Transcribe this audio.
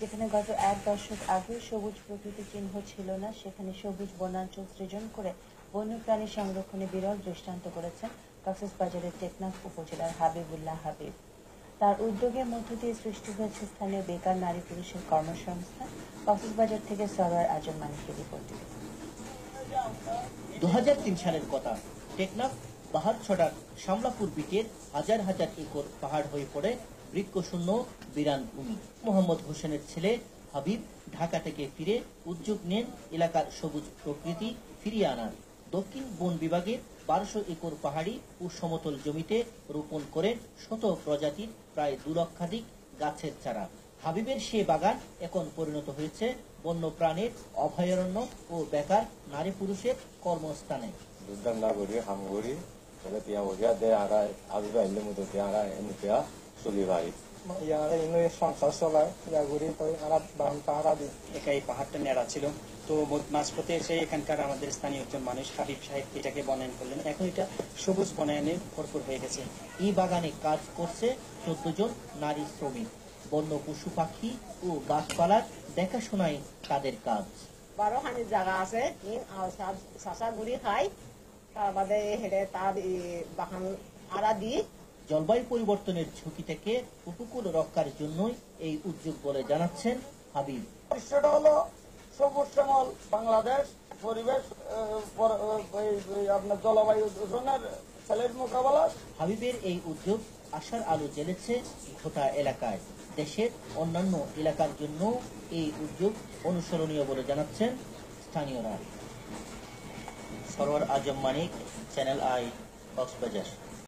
যেখানে গত এক দশক আগে সবুজ প্রকৃতি চিহ্ন ছিল না, সেখানে সবুজ বনাঞ্চল সৃজন করে বন্যপ্রাণী সংরক্ষণে বিরল দৃষ্টান্ত করেছেন কক্সবাজারের টেকনাফ উপজেলার হাবিবুল্লাহ হাবিব। তার উদ্যোগের মধ্য দিয়ে সৃষ্টি হয়েছে স্থানীয় বেকার নারী পুরুষের কর্মসংস্থান। কক্সবাজার থেকে সরোয়ার আজম মানিকের রিপোর্ট। 2003 সালের কথা। টেকনাফ বাহারছড়ার শামলাপুর বিটের হাজার হাজার একর পাহাড় হয়ে পড়ে বৃক্ষশূন্য বিরান ভূমি। মোহাম্মদ হোসেনের ছেলে হাবিব ঢাকা থেকে ফিরে উদ্যোগ নেন এলাকার সবুজ প্রকৃতি ফিরিয়ে আনার। দক্ষিণ বন বিভাগের 1200 একর পাহাড়ি ও সমতল জমিতে রোপণ করেন শত প্রজাতির প্রায় 2 লক্ষাধিক গাছের চারা। হাবিবের সে বাগান এখন পরিণত হয়েছে বন্যপ্রাণীর অভয়ারণ্য ও বেকার নারী পুরুষের কর্মস্থানে। সংসার চলায় একাই পাহাড়টা নেড়া ছিল, তো মাঝপথে এসে এখানকার আমাদের স্থানীয় একজন মানুষ হাবিব সাহেব এটাকে বনায়ন করলেন। এখন এটা সবুজ বনায়নে ভরপুর হয়ে গেছে। এই বাগানে কাজ করছে 14 জন নারী শ্রমিক। বন্য পশু পাখি ও গাছপালার দেখাশোনায় তাদের কাজ। 12 খানি জায়গা আছে, চাষা গুড়ি খাই, তার বাদে হেঁটে তার বাগান আড়া দিই। জলবায়ু পরিবর্তনের ঝুঁকি থেকে উপকূল রক্ষার জন্যই এই উদ্যোগ বলে জানাচ্ছেন হাবিব। সেটা হলো সবুজ শ্যামল বাংলাদেশ, পরিবেশ আপনার জলবায়ু দূষণের চ্যালেঞ্জ মোকাবেলা। হাবিবের এই উদ্যোগ আশার আলো জ্বেলেছে গোটা এলাকায়। দেশের অন্যান্য এলাকার জন্য এই উদ্যোগ অনুসরণীয় বলে জানাচ্ছেন স্থানীয়রা। সরোয়ার আজম মানিক, চ্যানেল আই, কক্সবাজার।